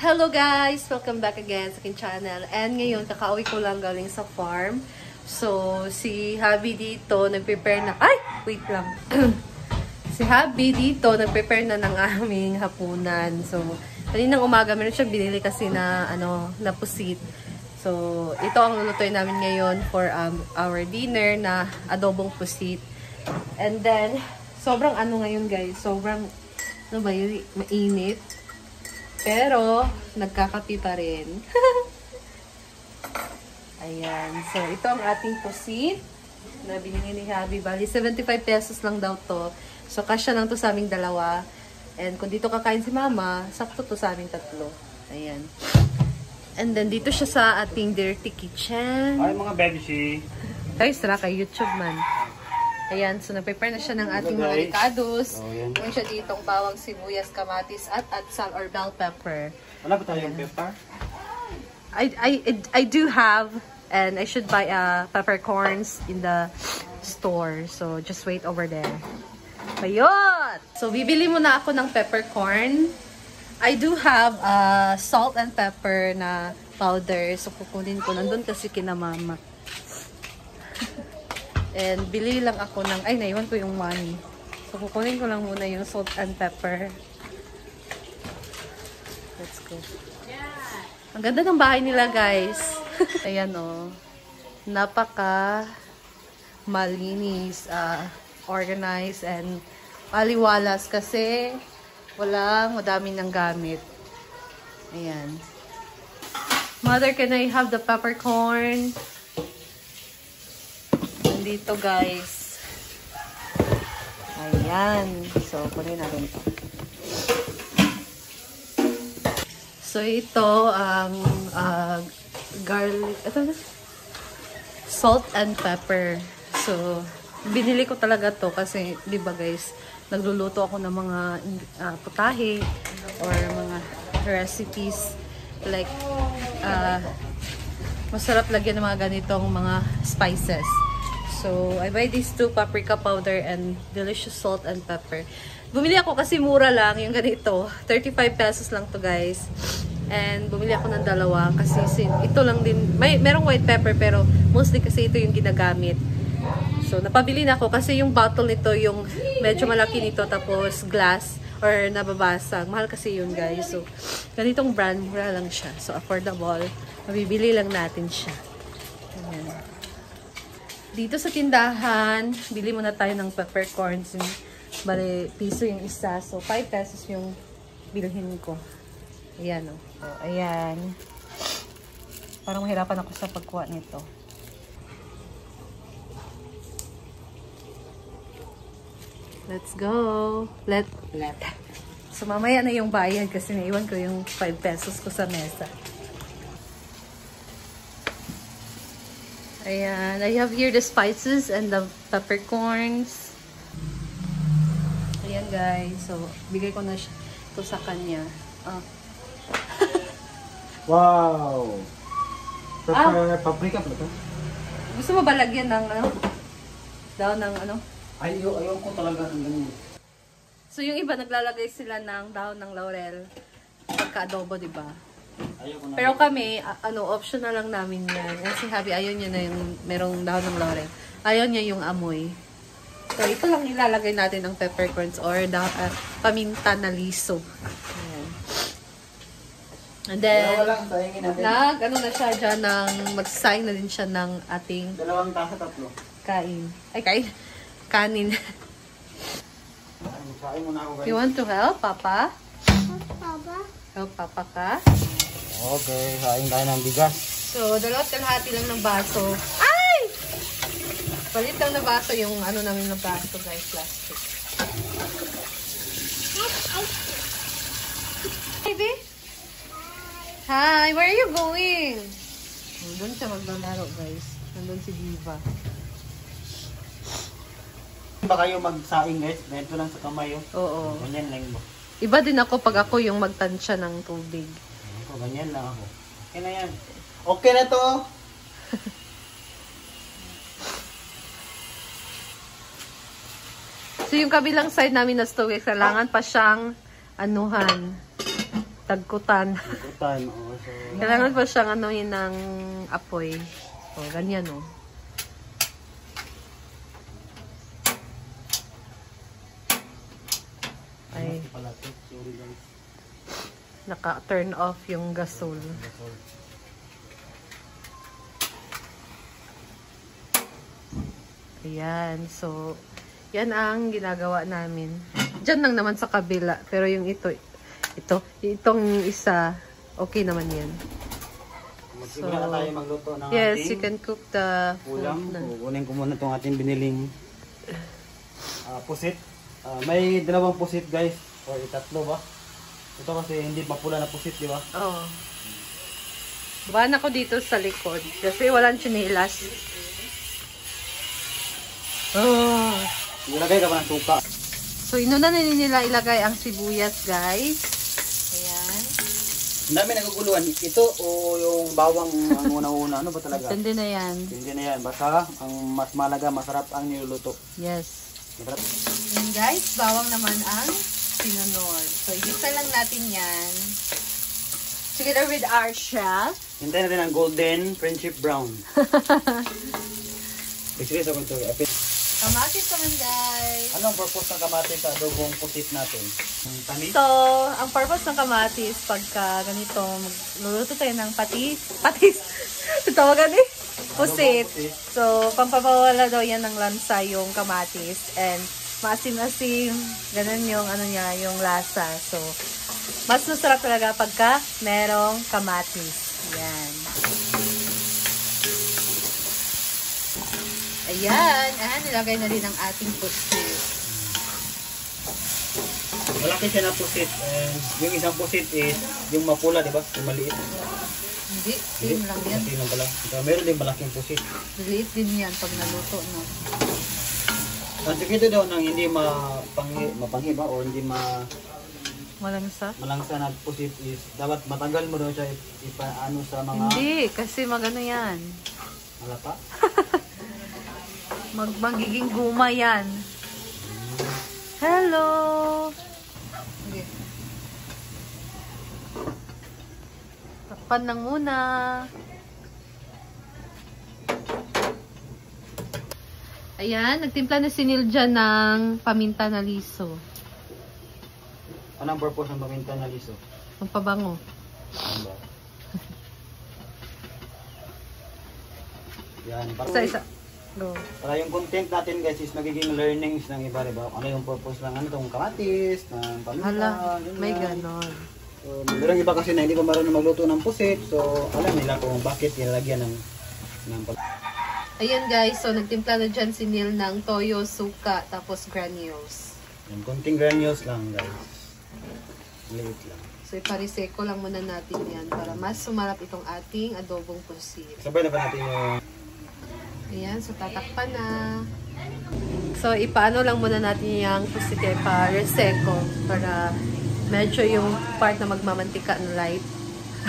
Hello guys! Welcome back again sa aking channel. And ngayon, kakauwi ko lang galing sa farm. So, si Habi dito, nag-prepare na... Ay! Wait lang. Si Habi dito, nag-prepare na ng aming hapunan. So, kaninang umaga, meron siya binili kasi na, na pusit. So, ito ang lulutuin namin ngayon for our dinner na adobong pusit. And then, sobrang ngayon guys, sobrang, mainit. Pero, nagkakapi pa rin. Ayan. So, ito ang ating pusit na binili ni Habi. Bali, 75 pesos lang daw to. So, kasya lang to sa aming dalawa. And kung dito kakain si Mama, sakto to sa aming tatlo. Ayan. And then, dito siya sa ating dirty kitchen. Ay, mga baby. Guys, tara kay YouTube man. Ayan, so na-prepare na siya ng ating mga ricados. Meron siya ditong bawang sibuyas, kamatis, at atsal or bell pepper. Wala ba tayong pepper? I do have, and I should buy peppercorns in the store. So, just wait over there. Ayun! So, bibili muna ako ng peppercorn. I do have salt and pepper na powder. So, kukunin ko. Nandun kasi kina Mama. And bili lang ako ng, ay naiwan ko yung money. So kukunin ko lang muna yung salt and pepper. Let's go. Ang ganda ng bahay nila guys. Ayan o. Napaka malinis, organized, and maliwalas kasi madami ng gamit. Ayan. Mother, can I have the peppercorn? Dito guys. Ayan. So, kunin natin ito. So, ito ang garlic, salt and pepper. So, binili ko talaga to kasi, di ba guys, nagluluto ako ng mga putahe or mga recipes like masarap lagyan ng mga ganitong mga spices. So, I buy these two paprika powder and delicious salt and pepper. Bumili ako kasi mura lang yung ganito. 35 pesos lang to guys. And bumili ako ng dalawa kasi ito lang din. Merong white pepper pero mostly kasi ito yung ginagamit. So, napabili na ako kasi yung bottle nito yung medyo malaki nito tapos glass or nababasag. Mahal kasi yun guys. So, ganitong brand, mura lang siya. So, affordable. Mabibili lang natin siya. Ayan. Dito sa tindahan, bili muna tayo ng peppercorns. Bale, piso yung isa. So, 5 pesos yung bilhin ko. Ayan o. So, ayan. Parang mahirapan ako sa pagkuha nito. Let's go. Let. So, mamaya na yung bayad kasi naiwan ko yung 5 pesos ko sa mesa. Ayan. I have here the spices and the peppercorns. Ayan guys. So, bigay ko na ito sa kanya. Wow! Paprika pa ito? Gusto mo ba lagyan ng daw ng Ayaw ko talaga ng ganyan. So, yung iba naglalagay sila ng dahon ng laurel pagka-adobo, diba? Pero kami, optional lang namin yan. Kasi Habi, ayaw niya na yung merong dahon ng laurel. Ayaw niya yung amoy. So, ito lang ilalagay natin ng peppercorns or paminta na liso. Ayan. And then, na siya dyan magsasayang na din siya ng ating 2 tasa 3. kain. Ay, kanin. Sain muna ako guys. You want to help, Papa? Papa? Help Papa ka? Okay, sain tayo ng bigas. So, 2 kalahati lang ng baso. Ay! Palit lang na baso yung namin ng baso, guys, plastic. Baby? Hi, where are you going? Nandun siya maglalaro, guys. Nandun si Diva. Ba kayo magsaing guys? Ganito lang sa kamay oh. Oo. Ganyan lang mo. Iba din ako pag ako yung magtansya ng tubig. Ganyan lang ako. Okay na yan. Okay na to. So yung kabilang side namin na stove, kailangan pa siyang anuhan. tagkutan. Ikutan. Oo, so, Kailangan pa siyang anuhin ng apoy. So, ganyan o. Ay, pala ito. Sorry guys. naka-turn off yung gasol. Ayan. So, yan ang ginagawa namin. Diyan lang naman sa kabila. Pero yung itong isa, okay naman yan. Magsimula na tayo magluto ng Yes, you ating can cook the ulam. food na. Kukunin ko muna itong ating biniling pusit. May dalawang pusit guys. O itatlo ba? Ito kasi hindi mapula na pusit, di ba? Oo. Baan ako dito sa likod. Kasi walang chinilas. Oh. Ilagay ka pa ng suka. So, inuna na nila ilagay ang sibuyas, guys. Ayan. Ang dami naguguluhan. Ito o yung bawang ang una-una. Ano ba talaga? Tindi na yan. Hindi na yan. Basta ang mas malaga, masarap ang niluluto. Yes. Masarap. Yan, guys. Bawang naman ang sinunod. So, igisa lang natin yan. Together with our chef. Hintayin natin ang golden friendship brown. Basically, sa kunto. Kamatis naman, guys. Anong purpose ng kamatis sa adobong pusit natin? Ang tamis? So, ang purpose ng kamatis, pagka ganito, magluluto tayo ng patis. Tawagan eh. Pusit. So, pampapawala daw yan ng lansa yung kamatis. And, maasim-asim. Ganun yung, ano niya, yung lasa. So, mas masarap talaga pagka merong kamatis. Yan. Ayan. Nilagay na rin ang ating pusit. Malaki siya na pusit. And yung isang pusit is yung mapula, di ba? Yung maliit. Hindi, same lang yan. Same lang pala. So, meron din malaking pusit. Liit din yan pag naluto, no? Ang sikreto daw ng hindi mapanghi ba o hindi Malangsa? malangsa na pusit is dapat matanggal mo daw siya ipaano sa mga Hindi, kasi magano yan. malapa. Magiging guma yan. Hello! Okay. Takpan lang muna. Ayan, nagtimpla na si Neil dyan ng paminta na liso. Anong purpose ng paminta na liso? Ang pabango. Ano ba? Yan. Isa-isa. Go. Para yung content natin guys is nagiging learnings ng iba, diba? Ano yung purpose ng ano tong kamatis, ng paminta. Hala, yun may lang. ganon. So, meron iba kasi na hindi pa marunong magluto ng pusit. So, alam nila kung bakit nilalagyan ng Ayan guys, so nagtimpla na dyan si Neil ng toyo, suka, tapos granules. yung konting granules lang guys. Liit lang. So ipariseko lang muna natin yan para mas sumarap itong ating adobong pusit. Sabay na ba natin yung Ayan, so tatakpan na. So ipaano lang muna natin yung pusit pa-reseko para medyo yung part na magmamantika na light.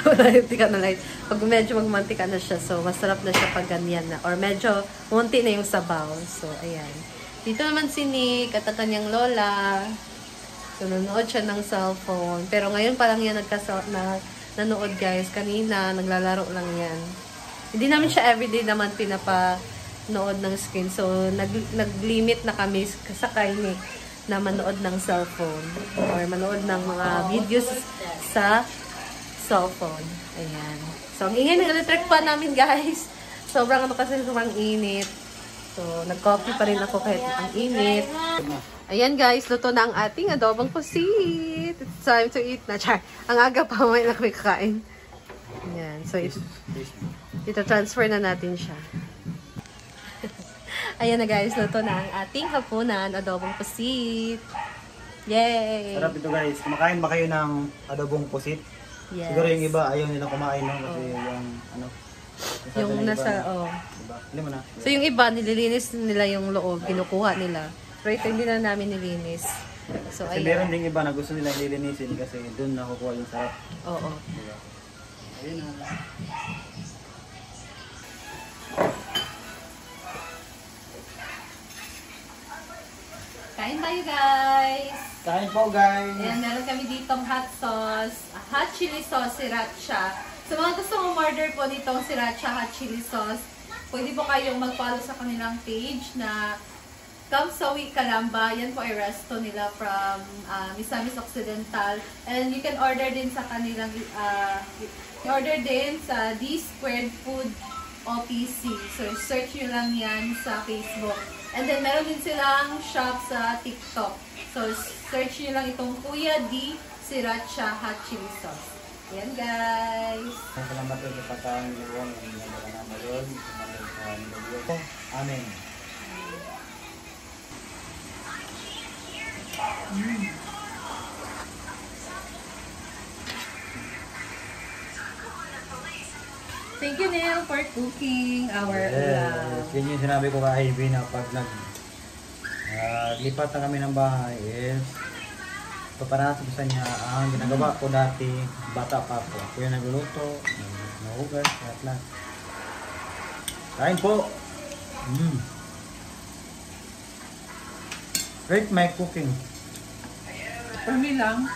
Mantika na light. Pag medyo magmantika na siya, so masarap na siya pag ganyan na. Or medyo munti na yung sabaw. So, ayan. Dito naman si Nick at ang kanyang lola. So, nanonood siya ng cellphone. Pero ngayon pa lang yan nanood guys. Kanina, naglalaro lang yan. Hindi namin siya everyday naman pinapanood ng screen. So, nag-limit na kami sa kay Nick na manood ng cellphone. Or manood ng mga videos sa cellphone. Ayan. So, ang ingay ng electric pan namin, guys. Sobrang kasi sobrang init. So, nag-coffee pa rin ako kahit ang init. Ayan, guys. Luto na ang ating adobong pusit. It's time to eat na. Char. Ang aga pa may na kami kakain. Ayan. So, ito transfer na natin siya. Ayan na, guys. Luto na ang ating hapunan. Adobong pusit. Yay! sarap ito guys. Kumakain ba kayo ng adobong pusit? Yes. Siguro yung iba ayaw nila kumain no kasi yung ano Yung nasa, iba, oh. diba? Hindi mo na. So, yung iba, nililinis nila yung loob, kinukuha nila. Pero ito, hindi na namin nilinis. So, Kasi ayan. meron ding iba na gusto nila nilinisin kasi doon nakukuha yung sarap. Oo. Diba? Ayun na. Kain tayo, guys! Kain po guys. Ayan, meron kami ditong hot sauce, hot chili sauce, sriracha. Sa mga gustong umorder po nitong sriracha hot chili sauce, pwede po kayong mag-follow sa kanilang page na Kamsawi Kalamba. Yan po ay resto nila from Misamis Occidental. And you can order din sa kanilang, order din sa D Squared Food OPC. So, search nyo lang yan sa Facebook. And then, meron din silang shop sa TikTok. So, search nyo lang itong Kuya D Sriracha Hot Chili Sauce. Ayan, guys. Salamat po sa pagkain niyo. Amen. Thank you, Neil, for cooking our ulam. Yan yung sinabi ko kay Ivy na pag lipat na kami ng bahay is paparanasan ko sa niya ang ginagawa ko dati bata pa po. Ako yung nagluluto, nahugas, lahat. Kain po! Great my cooking. For me lang,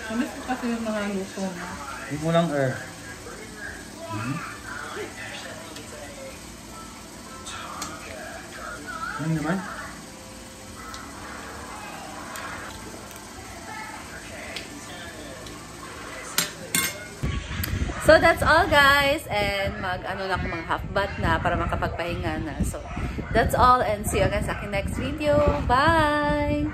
namis ko kasi yung mga luto na. Hindi mo lang Ano naman? So that's all, guys, and mag-ano lang ako mga half bath na para makapagpahinga na. So that's all, and see you again sa aking next video. Bye!